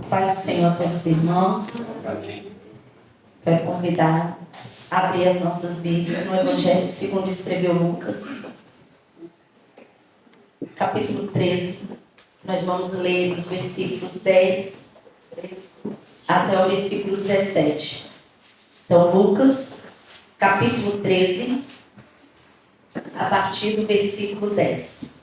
Paz do Senhor a todos os irmãos. Quero convidar a abrir as nossas Bíblias no Evangelho segundo escreveu Lucas, capítulo 13. Nós vamos ler os versículos 10 até o versículo 17. Então, Lucas, capítulo 13, a partir do versículo 10.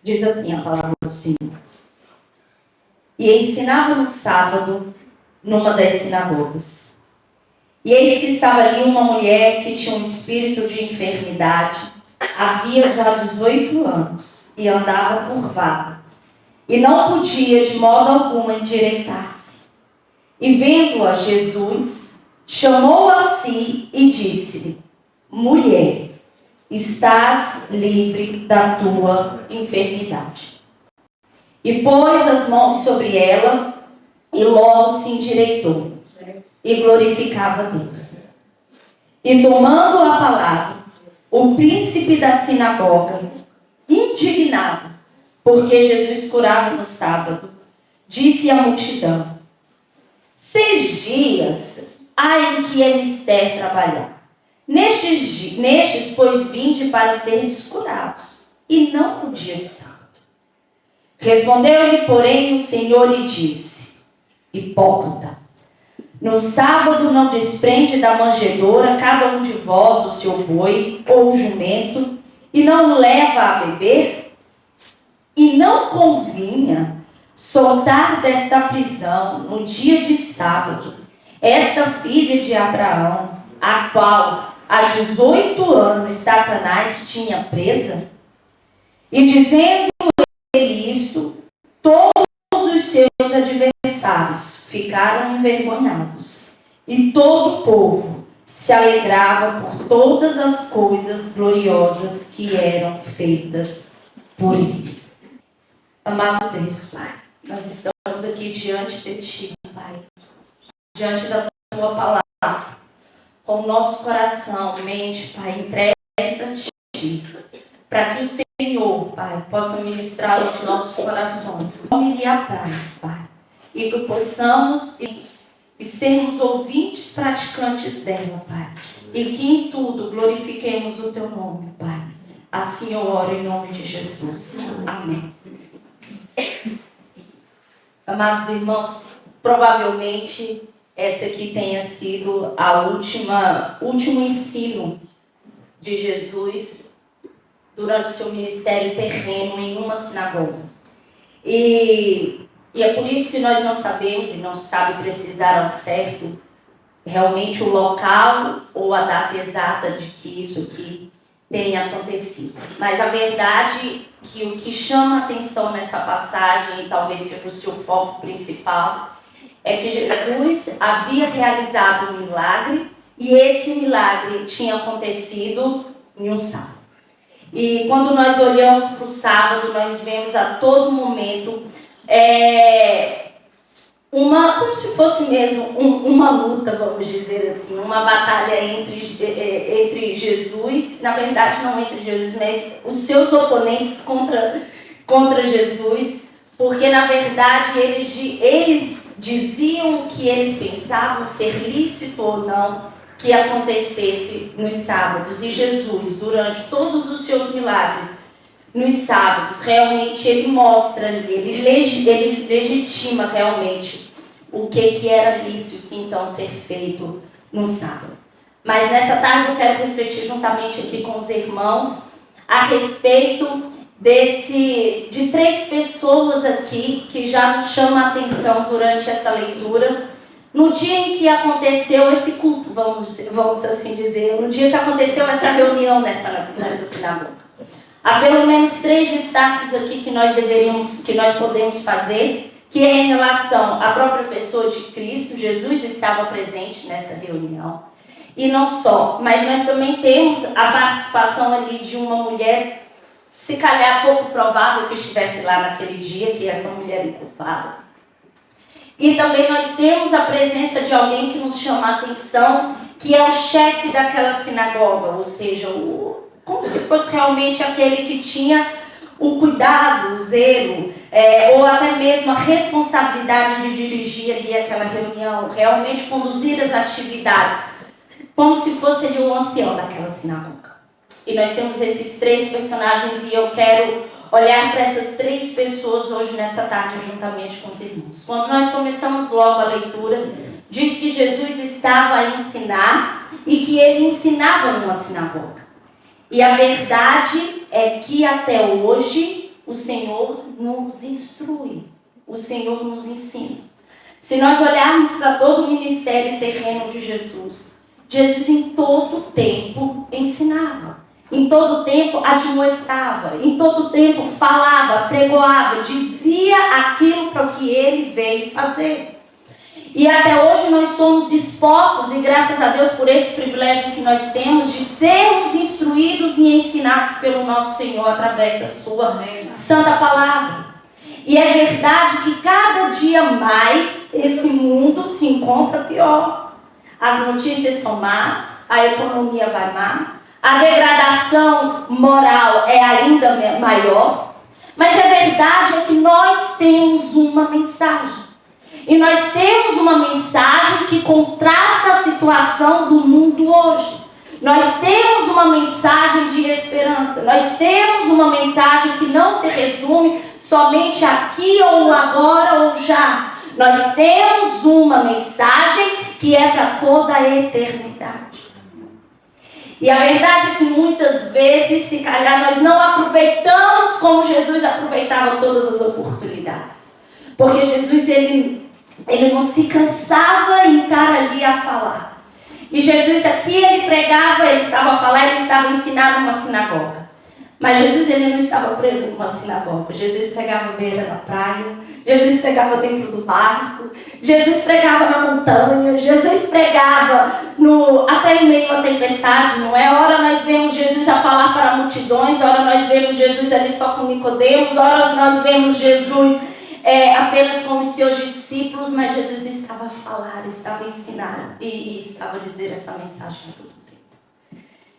Diz assim a palavra do Senhor. E ensinava no sábado numa das sinagogas. E eis que estava ali uma mulher que tinha um espírito de enfermidade, havia já 18 anos, e andava curvada, e não podia de modo algum endireitar-se. E vendo-a Jesus, chamou a si e disse-lhe: mulher, estás livre da tua enfermidade. E pôs as mãos sobre ela, e logo se endireitou, e glorificava a Deus. E tomando a palavra, o príncipe da sinagoga, indignado, porque Jesus curava no sábado, disse à multidão: 6 dias há em que é mister trabalhar. Nestes, pois, vinde para seres curados, e não no dia de sábado. Respondeu-lhe, porém, o Senhor e disse: hipócrita, no sábado não desprende da manjedoura cada um de vós o seu boi ou o jumento, e não o leva a beber? E não convinha soltar desta prisão no dia de sábado esta filha de Abraão, a qual há 18 anos Satanás tinha presa? E dizendo ele isto, todos os seus adversários ficaram envergonhados, e todo o povo se alegrava por todas as coisas gloriosas que eram feitas por ele. Amado Deus, Pai, nós estamos aqui diante de Ti, Pai, diante da Tua palavra, com o nosso coração, mente, Pai, entregues a Ti, para que o Senhor, Pai, possa ministrar aos nossos corações. Tome-lhe a paz, Pai, e que possamos e sermos ouvintes praticantes dela, Pai, e que em tudo glorifiquemos o Teu nome, Pai. Assim eu oro em nome de Jesus. Amém. Amados irmãos, provavelmente essa aqui tenha sido a último ensino de Jesus durante o seu ministério terreno em uma sinagoga. E é por isso que nós não sabemos e não se sabe precisar ao certo realmente o local ou a data exata de que isso aqui tenha acontecido. Mas a verdade é que o que chama a atenção nessa passagem, e talvez seja o seu foco principal, é que Jesus havia realizado um milagre, e esse milagre tinha acontecido em um sábado. E quando nós olhamos para o sábado, nós vemos a todo momento como se fosse mesmo uma luta, vamos dizer assim, uma batalha entre Jesus, na verdade não entre Jesus, mas os seus oponentes contra Jesus, porque na verdade eles diziam o que eles pensavam ser lícito ou não que acontecesse nos sábados. E Jesus, durante todos os seus milagres nos sábados, realmente ele mostra, ele legitima realmente o que era lícito então ser feito no sábado. Mas nessa tarde eu quero refletir juntamente aqui com os irmãos a respeito de 3 pessoas aqui que já nos chamam a atenção durante essa leitura. No dia em que aconteceu esse culto, vamos assim dizer, no dia que aconteceu essa reunião nessa sinagoga. Há pelo menos 3 destaques aqui que nós podemos fazer, que é em relação à própria pessoa de Cristo. Jesus estava presente nessa reunião. E não só, mas nós também temos a participação ali de uma mulher, se calhar pouco provável que estivesse lá naquele dia, que é essa mulher inculpada. E também nós temos a presença de alguém que nos chama a atenção, que é o chefe daquela sinagoga, ou seja, como se fosse realmente aquele que tinha o cuidado, o zelo, ou até mesmo a responsabilidade de dirigir ali aquela reunião, realmente conduzir as atividades, como se fosse ele o ancião daquela sinagoga. E nós temos esses três personagens e eu quero olhar para essas três pessoas hoje nessa tarde juntamente com os irmãos. Quando nós começamos logo a leitura, diz que Jesus estava a ensinar e que ele ensinava numa sinagoga. E a verdade é que até hoje o Senhor nos instrui, o Senhor nos ensina. Se nós olharmos para todo o ministério terreno de Jesus, Jesus em todo tempo ensinava, em todo tempo admoestava, em todo tempo falava, pregoava, dizia aquilo para o que ele veio fazer. E até hoje nós somos expostos, e graças a Deus por esse privilégio que nós temos, de sermos instruídos e ensinados pelo nosso Senhor através da sua santa palavra. E é verdade que cada dia mais esse mundo se encontra pior. As notícias são más, a economia vai má, a degradação moral é ainda maior. Mas a verdade é que nós temos uma mensagem. E nós temos uma mensagem que contrasta a situação do mundo hoje. Nós temos uma mensagem de esperança. Nós temos uma mensagem que não se resume somente aqui ou agora ou já. Nós temos uma mensagem que é para toda a eternidade. E a verdade é que muitas vezes, se calhar, nós não aproveitamos como Jesus aproveitava todas as oportunidades. Porque Jesus, ele não se cansava em estar ali a falar. E Jesus aqui, ele pregava, ele estava a falar, ele estava a ensinar numa sinagoga. Mas Jesus, ele não estava preso numa sinagoga. Jesus pregava à beira da praia, Jesus pregava dentro do barco, Jesus pregava na montanha, Jesus pregava até em meio à tempestade, não é? Ora nós vemos Jesus a falar para multidões, ora nós vemos Jesus ali só com Nicodemos, ora nós vemos Jesus apenas com os seus discípulos, mas Jesus estava a falar, estava a ensinar e estava a dizer essa mensagem a todo tempo.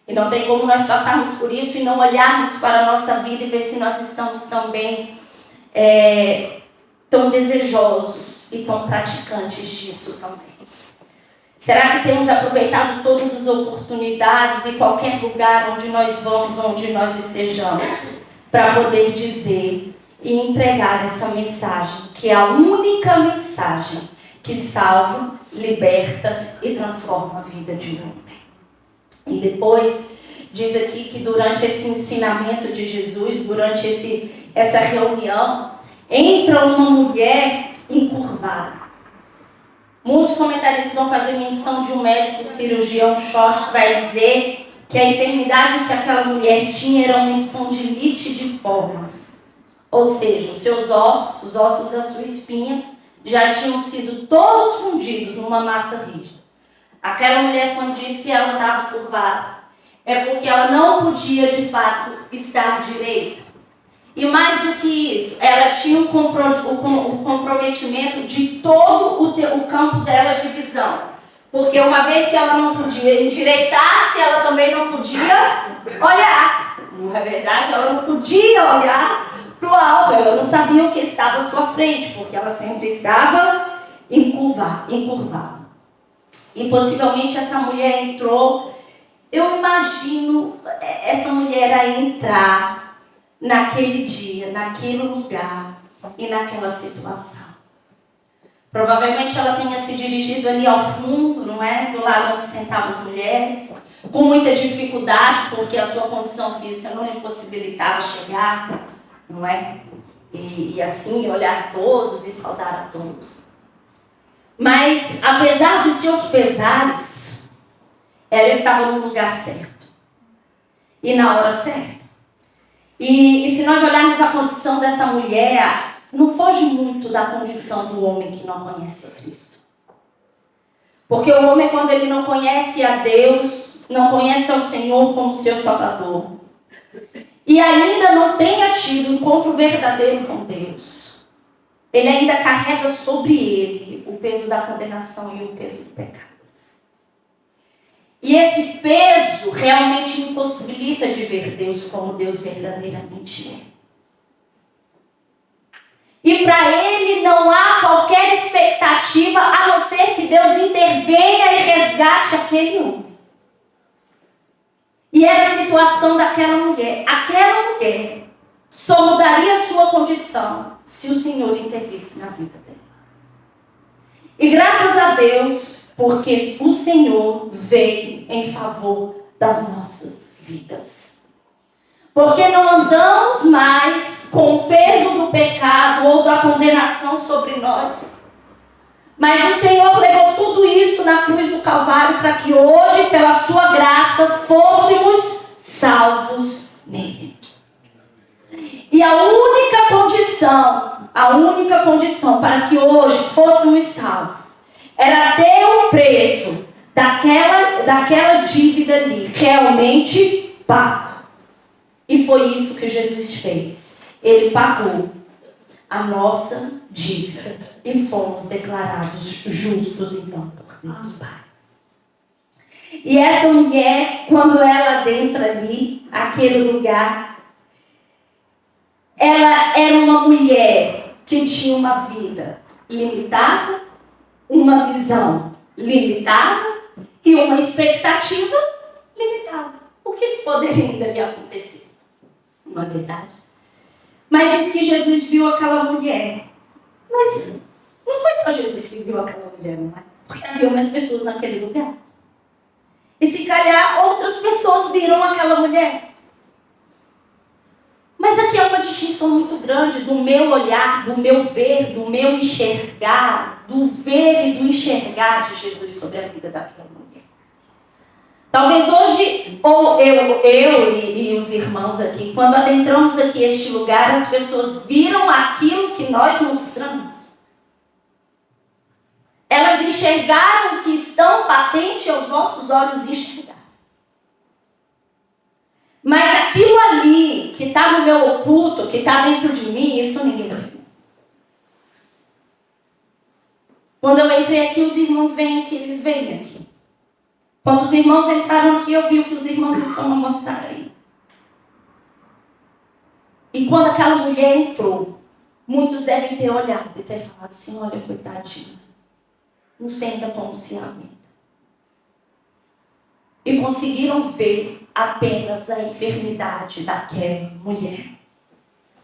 E não tem como nós passarmos por isso e não olharmos para a nossa vida e ver se nós estamos também tão desejosos e tão praticantes disso também. Será que temos aproveitado todas as oportunidades e qualquer lugar onde nós vamos, onde nós estejamos, para poder dizer e entregar essa mensagem, que é a única mensagem que salva, liberta e transforma a vida de um homem. E depois diz aqui que durante esse ensinamento de Jesus, durante essa reunião, entra uma mulher encurvada. Muitos comentaristas vão fazer menção de um médico cirurgião short que vai dizer que a enfermidade que aquela mulher tinha era uma espondilite de formas. Ou seja, os seus ossos, os ossos da sua espinha, já tinham sido todos fundidos numa massa rígida. Aquela mulher, quando diz que ela andava curvada, é porque ela não podia, de fato, estar direita. E mais do que isso, ela tinha o comprometimento de todo o campo dela de visão. Porque uma vez que ela não podia endireitar-se, ela também não podia olhar. Não é verdade? Ela não podia olhar para o alto, ela não sabia o que estava à sua frente, porque ela sempre estava encurvada. E possivelmente essa mulher entrou, eu imagino essa mulher a entrar naquele dia, naquele lugar e naquela situação. Provavelmente ela tenha se dirigido ali ao fundo, não é? Do lado onde sentavam as mulheres, com muita dificuldade, porque a sua condição física não lhe possibilitava chegar, não é? E assim olhar todos e saudar a todos. Mas apesar dos seus pesares, ela estava no lugar certo e na hora certa. E se nós olharmos a condição dessa mulher, não foge muito da condição do homem que não conhece a Cristo. Porque o homem, quando ele não conhece a Deus, não conhece ao Senhor como seu Salvador, e ainda não tenha tido um encontro verdadeiro com Deus, ele ainda carrega sobre ele o peso da condenação e o peso do pecado. E esse peso realmente impossibilita de ver Deus como Deus verdadeiramente é. E para ele não há qualquer expectativa a não ser que Deus intervenha e resgate aquele homem. E era a situação daquela mulher. Aquela mulher só mudaria sua condição se o Senhor intervisse na vida dela. E graças a Deus, porque o Senhor veio em favor das nossas vidas. Porque não andamos mais com o peso do pecado ou da condenação sobre nós. Mas o Senhor levou tudo isso na cruz do Calvário para que hoje, pela sua graça, fôssemos salvos nele. E a única condição para que hoje fôssemos salvos era ter o preço daquela dívida ali realmente pago. E foi isso que Jesus fez. Ele pagou a nossa dívida e fomos declarados justos então por Deus Pai. E essa mulher, quando ela adentra ali, aquele lugar, ela era uma mulher que tinha uma vida limitada, uma visão limitada e uma expectativa limitada. O que poderia ainda lhe acontecer? Uma verdade. Mas diz que Jesus viu aquela mulher. Mas não foi só Jesus que viu aquela mulher, não é? Porque havia mais pessoas naquele lugar. E se calhar outras pessoas viram aquela mulher. Mas aqui é uma distinção muito grande do meu olhar, do meu ver, do meu enxergar, do ver e do enxergar de Jesus sobre a vida daquela mulher. Talvez hoje, ou eu e os irmãos aqui, quando adentramos aqui este lugar, as pessoas viram aquilo que nós mostramos. Elas enxergaram o que estão patente aos nossos olhos enxergar. Mas aquilo ali, que está no meu oculto, que está dentro de mim, isso ninguém viu. Quando eu entrei aqui, os irmãos veem o que eles veem aqui. Quando os irmãos entraram aqui, eu vi o que os irmãos estão a mostrar aí. E quando aquela mulher entrou, muitos devem ter olhado e ter falado assim, olha, coitadinha, não sei ainda como se aguenta. E conseguiram ver apenas a enfermidade daquela mulher.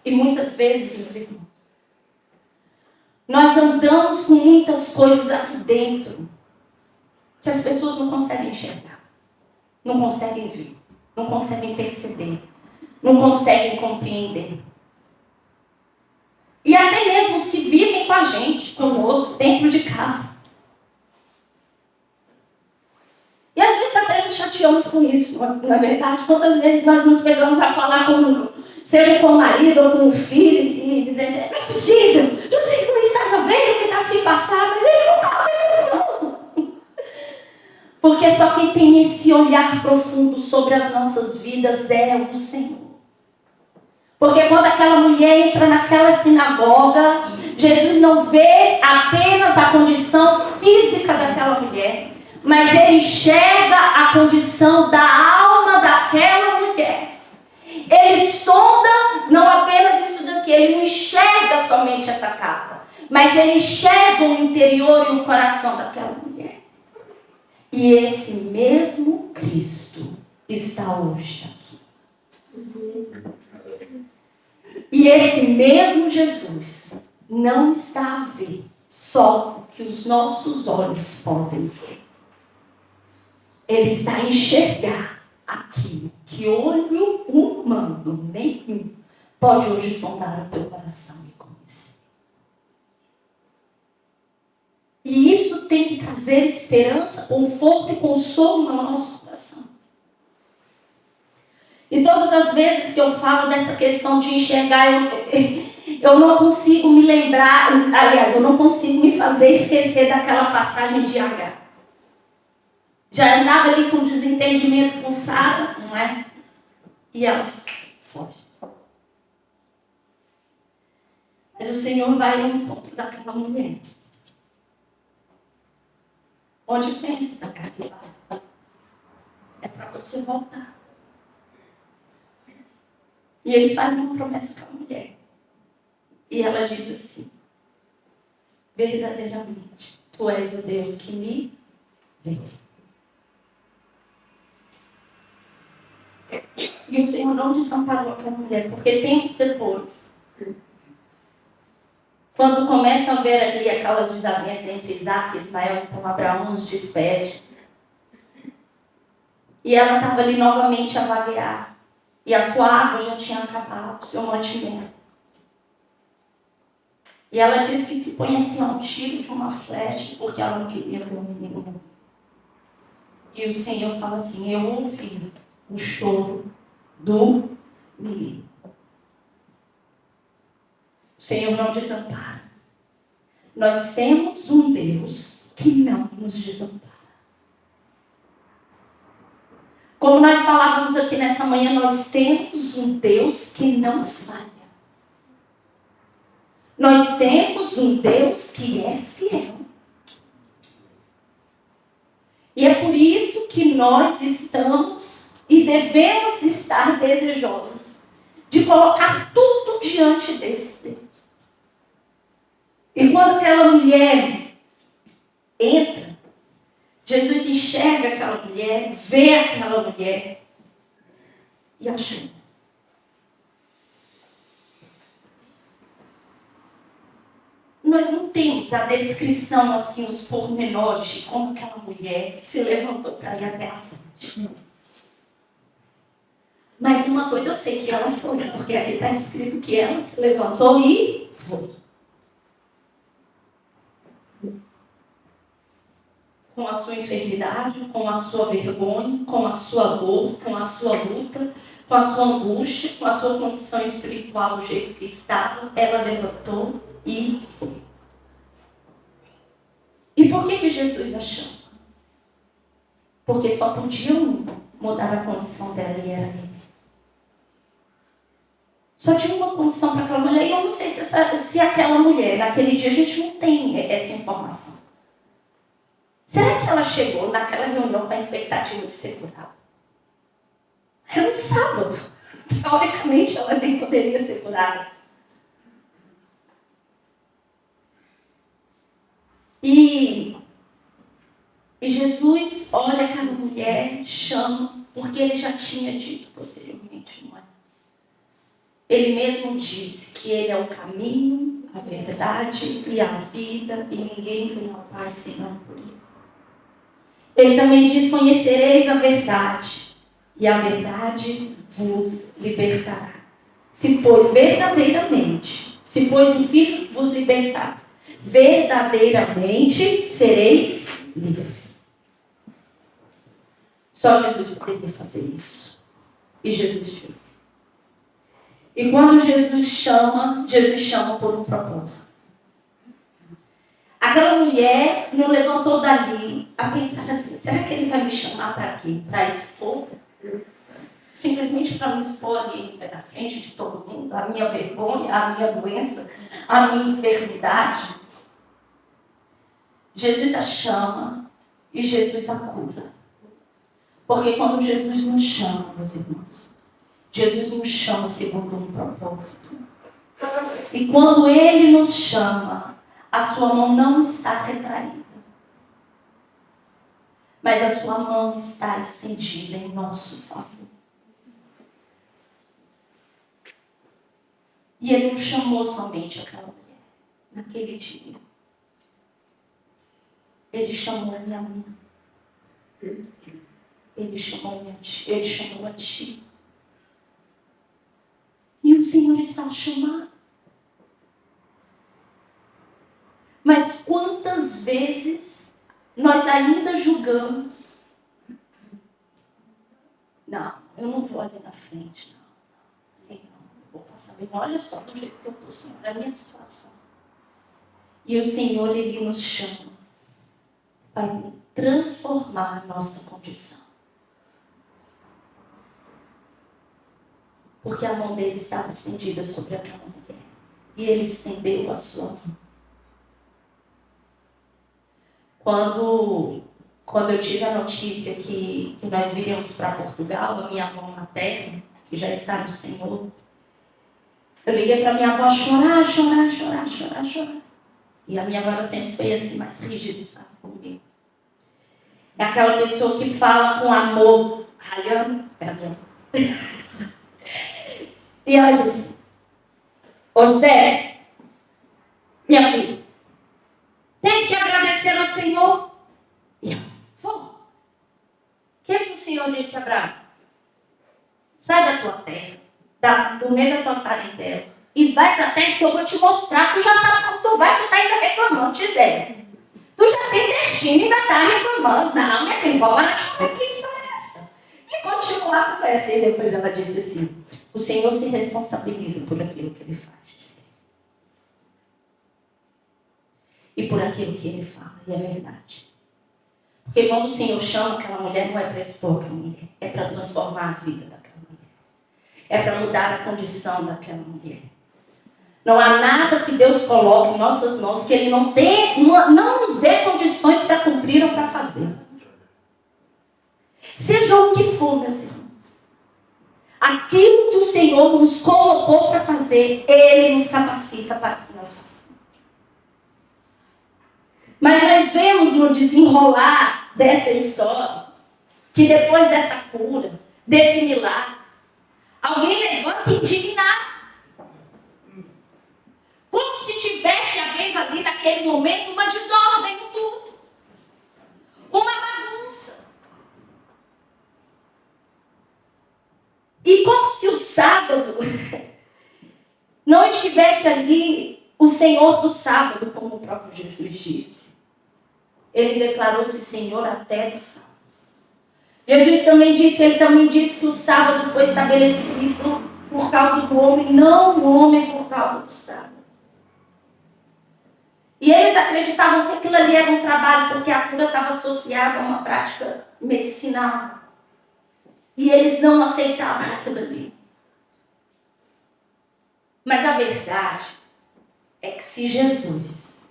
E muitas vezes, meus irmãos, nós andamos com muitas coisas aqui dentro que as pessoas não conseguem enxergar, não conseguem ver, não conseguem perceber, não conseguem compreender. E até mesmo os que vivem com a gente, conosco, dentro de casa. E às vezes até nos chateamos com isso, não é verdade? Quantas vezes nós nos pegamos a falar, seja com o marido ou com o filho, e dizendo, não é possível, você não está vendo o que está se passando, mas ele não está vendo, não. Porque só quem tem esse olhar profundo sobre as nossas vidas é o Senhor. Porque quando aquela mulher entra naquela sinagoga, Jesus não vê apenas a condição física daquela mulher, mas ele enxerga a condição da alma daquela mulher. Ele sonda não apenas isso daqui, ele não enxerga somente essa capa, mas ele enxerga o interior e o coração daquela mulher. E esse mesmo Cristo está hoje aqui. E esse mesmo Jesus não está a ver só o que os nossos olhos podem ver. Ele está a enxergar aquilo que olho humano nenhum pode hoje sondar o teu coração e conhecer. E isso tem que trazer esperança, conforto e consolo no nosso coração. E todas as vezes que eu falo dessa questão de enxergar, eu não consigo me lembrar, aliás, eu não consigo me fazer esquecer daquela passagem de Agar. Já andava ali com desentendimento com Sara, não é? E ela foge. Mas o Senhor vai ao encontro daquela mulher. Onde pensa, Zacar, que vai? É para você voltar. E ele faz uma promessa com a mulher. E ela diz assim: verdadeiramente, tu és o Deus que me vê. E o Senhor não desamparou aquela mulher, porque tempos depois, quando começam a ver ali aquelas desavenças entre Isaac e Ismael, então Abraão os despede. E ela estava ali novamente a vaguear. E a sua água já tinha acabado, o seu mantimento. E ela disse que se põe assim ao tiro de uma flecha, porque ela não queria ver o menino. E o Senhor fala assim: eu ouvi o choro do menino. O Senhor não desampara. Nós temos um Deus que não nos desampara. Como nós falávamos aqui nessa manhã, nós temos um Deus que não falha. Nós temos um Deus que é fiel. E é por isso que nós estamos e devemos estar desejosos de colocar tudo diante desse Deus. E quando aquela mulher entra, Jesus enxerga aquela mulher, vê aquela mulher e a chama. Nós não temos a descrição, assim, os pormenores de como aquela mulher se levantou para ir até a frente. Mas uma coisa eu sei que ela foi, porque aqui está escrito que ela se levantou e foi. Com a sua enfermidade, com a sua vergonha, com a sua dor, com a sua luta, com a sua angústia, com a sua condição espiritual do jeito que estava, ela levantou e foi. E por que Jesus a chama? Porque só podia mudar a condição dela e era ele. Só tinha uma condição para aquela mulher. E eu não sei se aquela mulher, naquele dia, a gente não tem essa informação. Será que ela chegou naquela reunião com a expectativa de ser curada? Era um sábado. Teoricamente, ela nem poderia ser curada. E Jesus olha aquela mulher, chama, porque ele já tinha dito posteriormente, não é? Ele mesmo disse que ele é o caminho, a verdade e a vida, e ninguém vem ao Pai senão por ele. Ele também diz: conhecereis a verdade, e a verdade vos libertará. Se pois o Filho vos libertar, verdadeiramente sereis livres. Só Jesus poderia fazer isso. E Jesus fez. E quando Jesus chama por um propósito. Aquela mulher não levantou dali a pensar assim: será que ele vai me chamar para quê? Para expor? Simplesmente para me expor ali na frente de todo mundo, a minha vergonha, a minha doença, a minha enfermidade. Jesus a chama e Jesus a cura. Porque quando Jesus nos chama, meus irmãos, Jesus nos chama segundo um propósito. E quando Ele nos chama, a sua mão não está retraída, mas a sua mão está estendida em nosso favor. E Ele não chamou somente aquela mulher naquele dia. Ele chamou-me a mim. Ele chamou-me a ti. Ele chamou a ti. E o Senhor está a chamar. Mas quantas vezes nós ainda julgamos? Não, eu não vou ali na frente, não. Eu vou passar bem. Olha só do jeito que eu estou, Senhor, é a minha situação. E o Senhor, Ele nos chama. vai transformar a nossa condição. Porque a mão dele estava estendida sobre aquela mulher. E ele estendeu a sua mão. Quando eu tive a notícia que nós viríamos para Portugal, a minha avó materna, que já está no Senhor, eu liguei para minha avó chorar. E a minha avó sempre foi assim, mais rígida, sabe, comigo. É aquela pessoa que fala com amor, ralhando, perdão. E ela disse: ô José, minha filha, tem que agradecer ao Senhor. E eu, vó, o que o Senhor disse a Abraão? Sai da tua terra, do meio da tua parentela, e vai para a terra que eu vou te mostrar. Tu já sabe como tu vai, tu está ainda reclamando, Gisele. Tu já tem destino e ainda está reclamando. Não, minha filha, vó, que história é essa? E continuou a conversa. E depois ela disse assim: o Senhor se responsabiliza por aquilo que ele faz. E por aquilo que ele fala. E é verdade. Porque quando o Senhor chama aquela mulher, não é para expor aquela mulher. É para transformar a vida daquela mulher. É para mudar a condição daquela mulher. Não há nada que Deus coloque em nossas mãos que Ele não nos dê condições para cumprir ou para fazer. Seja o que for, meus irmãos. Aquilo que o Senhor nos colocou para fazer, Ele nos capacita para que nós façamos. Mas nós vemos no desenrolar dessa história, que depois dessa cura, desse milagre, alguém levanta indignado. Como se tivesse havendo ali naquele momento uma desordem no mundo. Uma bagunça. E como se o sábado não estivesse ali o Senhor do sábado, como o próprio Jesus disse. Ele declarou-se Senhor até do sábado. Ele também disse que o sábado foi estabelecido por causa do homem, não o homem por causa do sábado. E eles acreditavam que aquilo ali era um trabalho porque a cura estava associada a uma prática medicinal. E eles não aceitavam aquilo ali. Mas a verdade é que se Jesus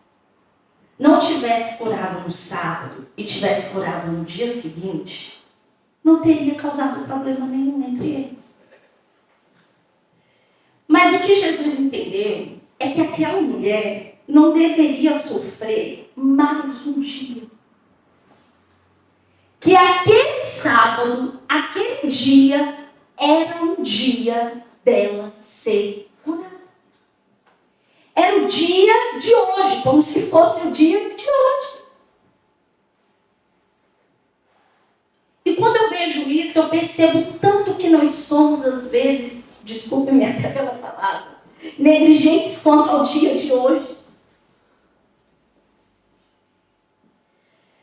não tivesse curado no sábado e tivesse curado no dia seguinte, não teria causado problema nenhum entre eles. Mas o que Jesus entendeu é que aquela mulher não deveria sofrer mais um dia. Que aquele sábado, aquele dia, era um dia dela ser curada. Era o dia de hoje, como se fosse o dia de hoje. E quando eu vejo isso, eu percebo tanto que nós somos, às vezes, desculpe-me até pela palavra, negligentes quanto ao dia de hoje.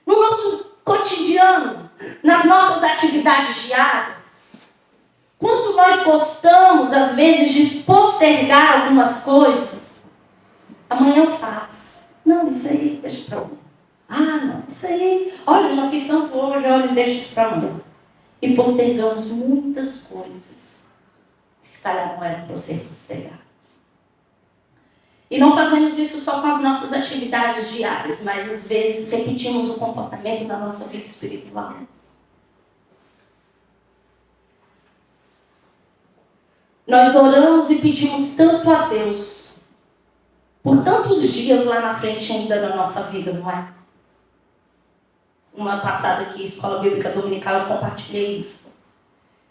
No nosso cotidiano, nas nossas atividades diárias, quanto nós gostamos, às vezes, de postergar algumas coisas. Amanhã eu faço. Não, isso aí, deixa para amanhã. Ah, não, isso aí, olha, eu já fiz tanto hoje, olha, deixa isso para amanhã. E postergamos muitas coisas que se calhar não eram para ser postergadas. E não fazemos isso só com as nossas atividades diárias, mas às vezes repetimos o comportamento da nossa vida espiritual. Nós oramos e pedimos tanto a Deus, por tantos dias lá na frente ainda na nossa vida, não é? Uma passada aqui, Escola Bíblica Dominical, eu compartilhei isso.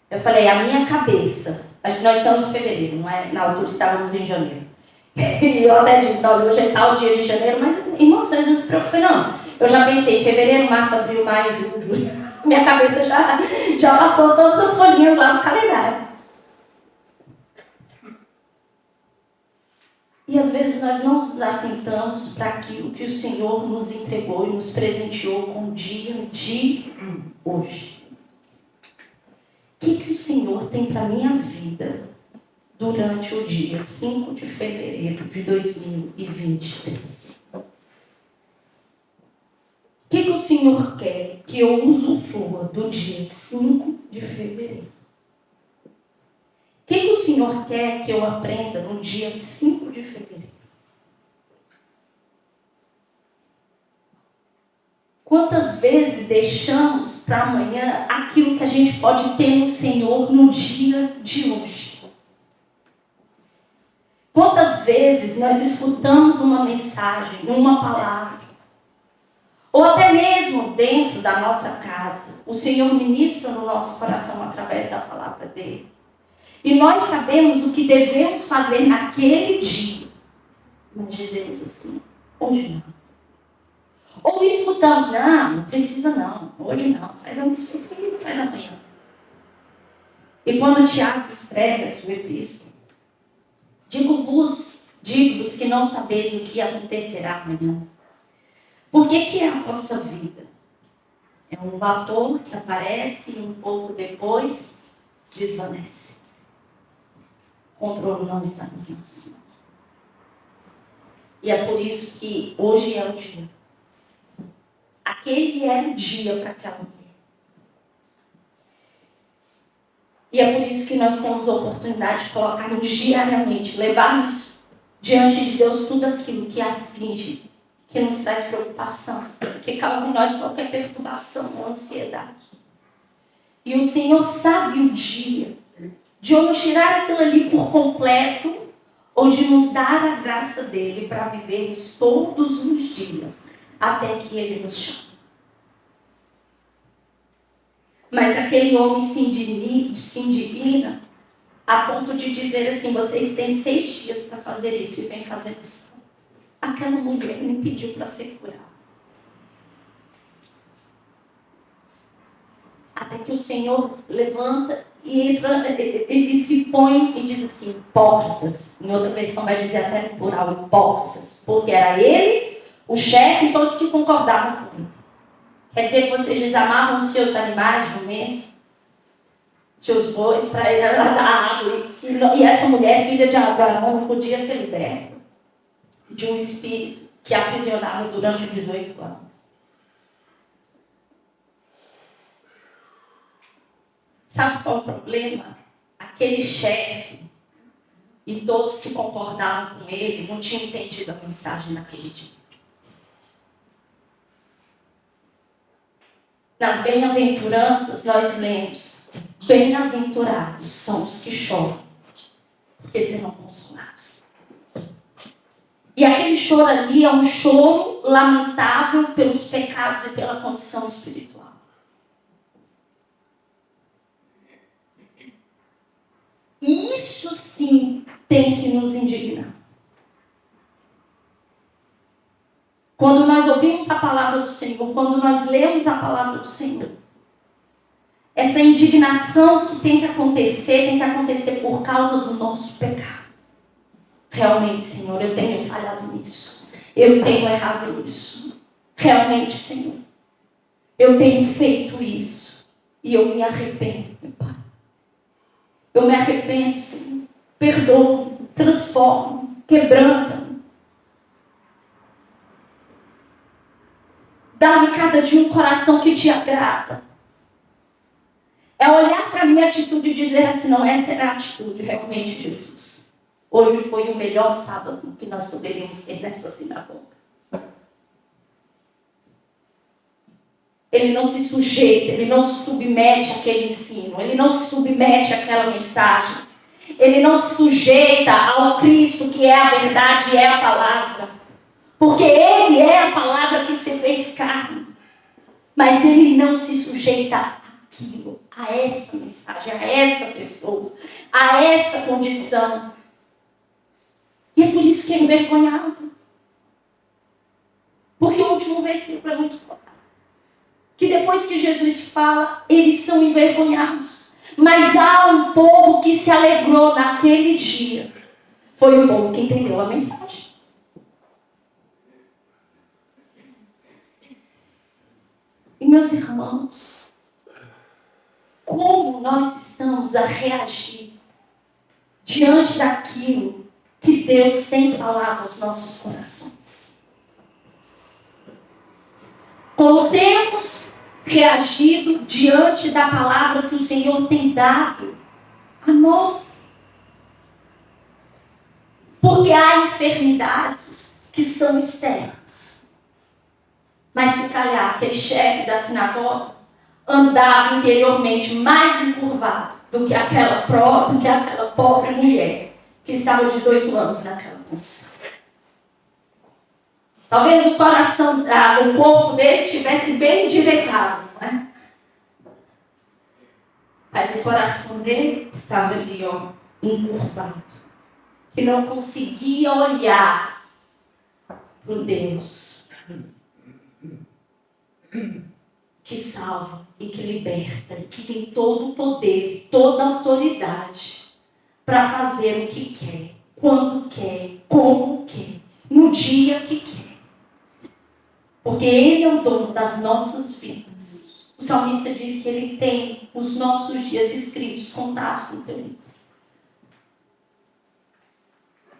Eu falei, a minha cabeça, nós estamos em fevereiro, não é? Na altura estávamos em janeiro. E eu até disse, olha, hoje é tal dia de janeiro, mas irmãos, vocês não se preocupem não. Eu já pensei, fevereiro, março, abril, maio, junho, julho. Minha cabeça já passou todas as folhinhas lá no calendário. E às vezes nós não nos atentamos para aquilo que o Senhor nos entregou e nos presenteou com o dia de hoje. O que o Senhor tem para a minha vida durante o dia 5 de fevereiro de 2023? O que que o Senhor quer que eu usufrua do dia 5 de fevereiro? O que o Senhor quer que eu aprenda no dia 5 de fevereiro? Quantas vezes deixamos para amanhã aquilo que a gente pode ter no Senhor no dia de hoje? Quantas vezes nós escutamos uma mensagem, uma palavra, ou até mesmo dentro da nossa casa, o Senhor ministra no nosso coração através da palavra dele. E nós sabemos o que devemos fazer naquele dia, mas dizemos assim, hoje não. Ou escutamos, não precisa não, hoje não, faz isso, faz amanhã. E quando Tiago escreve a sua epístola, digo-vos que não sabeis o que acontecerá amanhã. Por que é a vossa vida? É um vapor que aparece e um pouco depois desvanece. O controle não está nas nossas mãos. E é por isso que hoje é o dia. Aquele era o dia para aquela mulher. E é por isso que nós temos a oportunidade de colocarmos diariamente, levarmos diante de Deus tudo aquilo que aflige, que nos traz preocupação, que causa em nós qualquer perturbação ou ansiedade. E o Senhor sabe o dia de ou nos tirar aquilo ali por completo, ou de nos dar a graça dele para vivermos todos os dias, até que ele nos chame. Mas aquele homem se indigna a ponto de dizer assim, vocês têm 6 dias para fazer isso e vem fazer isso. Aquela mulher me pediu para ser curada. Até que o Senhor levanta e entra, ele se põe e diz assim, hipócritas. Em outra versão vai dizer até no plural, hipócritas. Porque era ele, o chefe e todos que concordavam com ele. Quer dizer que vocês desamavam os seus animais, jumentos, seus bois, para ir lá dar água. E essa mulher, filha de Abraão, não podia ser liberta de um espírito que a aprisionava durante 18 anos. Sabe qual é o problema? Aquele chefe e todos que concordavam com ele não tinham entendido a mensagem naquele dia. Nas bem-aventuranças nós lemos, bem-aventurados são os que choram, porque serão consolados. E aquele choro ali é um choro lamentável pelos pecados e pela condição espiritual. E isso sim tem que nos indignar. Quando nós ouvimos a palavra do Senhor, quando nós lemos a palavra do Senhor, essa indignação que tem que acontecer por causa do nosso pecado. Realmente, Senhor, eu tenho falhado nisso. Eu tenho errado nisso. Realmente, Senhor, eu tenho feito isso. E eu me arrependo, meu Pai. Eu me arrependo, Senhor. Perdoa, transforma, quebranta. Dá-me cada dia um coração que te agrada. É olhar para a minha atitude e dizer assim, não, essa era a atitude realmente de Jesus. Hoje foi o melhor sábado que nós poderíamos ter nessa sinagoga. Ele não se sujeita, ele não se submete àquele ensino, ele não se submete àquela mensagem. Ele não se sujeita ao Cristo que é a verdade e é a palavra. Porque ele é a palavra que se fez carne. Mas ele não se sujeita àquilo, a essa mensagem, a essa pessoa, a essa condição. E é por isso que é envergonhado. Porque o último versículo é muito claro. Que depois que Jesus fala, eles são envergonhados. Mas há um povo que se alegrou naquele dia. Foi o povo que entendeu a mensagem. E meus irmãos, como nós estamos a reagir diante daquilo que Deus tem falado aos nossos corações? Como temos reagido diante da palavra que o Senhor tem dado a nós. Porque há enfermidades que são externas. Mas se calhar aquele chefe da sinagoga andava interiormente mais encurvado do que aquela pobre mulher que estava 18 anos naquela condição. Talvez o corpo dele estivesse bem endireitado, não é? Mas o coração dele estava ali, encurvado. Que não conseguia olhar para o Deus que salva e que liberta, e que tem todo o poder, toda a autoridade para fazer o que quer, quando quer, como quer, no dia que quer. Porque Ele é o dono das nossas vidas. O salmista diz que Ele tem os nossos dias escritos, contados no teu livro.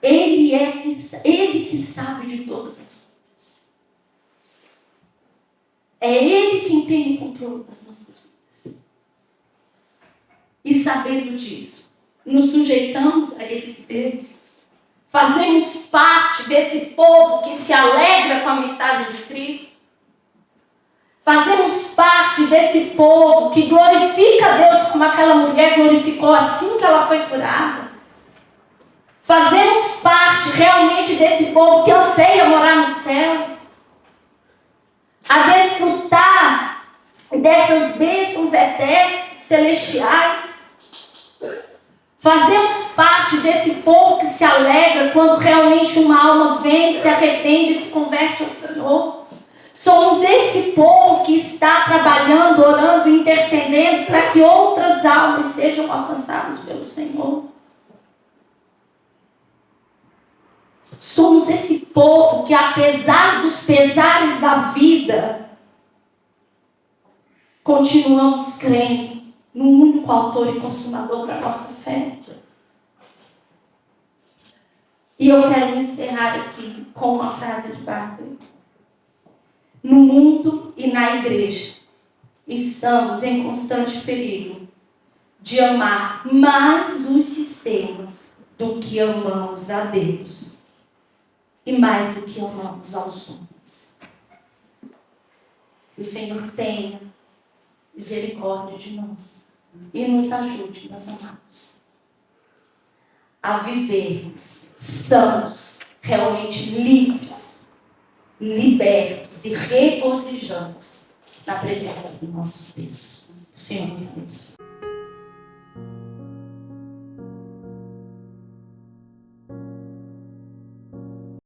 Ele que sabe de todas as coisas. É Ele quem tem o controle das nossas vidas. E sabendo disso, nos sujeitamos a esse Deus. Fazemos parte desse povo que se alegra com a mensagem de Cristo. Fazemos parte desse povo que glorifica a Deus como aquela mulher glorificou assim que ela foi curada. Fazemos parte realmente desse povo que anseia morar no céu. A desfrutar dessas bênçãos eternas, celestiais. Fazemos parte desse povo que se alegra quando realmente uma alma vem, se arrepende e se converte ao Senhor. Somos esse povo que está trabalhando, orando, intercedendo para que outras almas sejam alcançadas pelo Senhor. Somos esse povo que, apesar dos pesares da vida, continuamos crendo no único autor e consumador da nossa fé. E eu quero encerrar aqui com uma frase de Barclay. No mundo e na igreja, estamos em constante perigo de amar mais os sistemas do que amamos a Deus e mais do que amamos aos homens. Que o Senhor tenha misericórdia de nós e nos ajude, meus amados, a vivermos sãos, realmente livres, libertos e regozijados na presença do nosso Deus. O Senhor nos abençoe.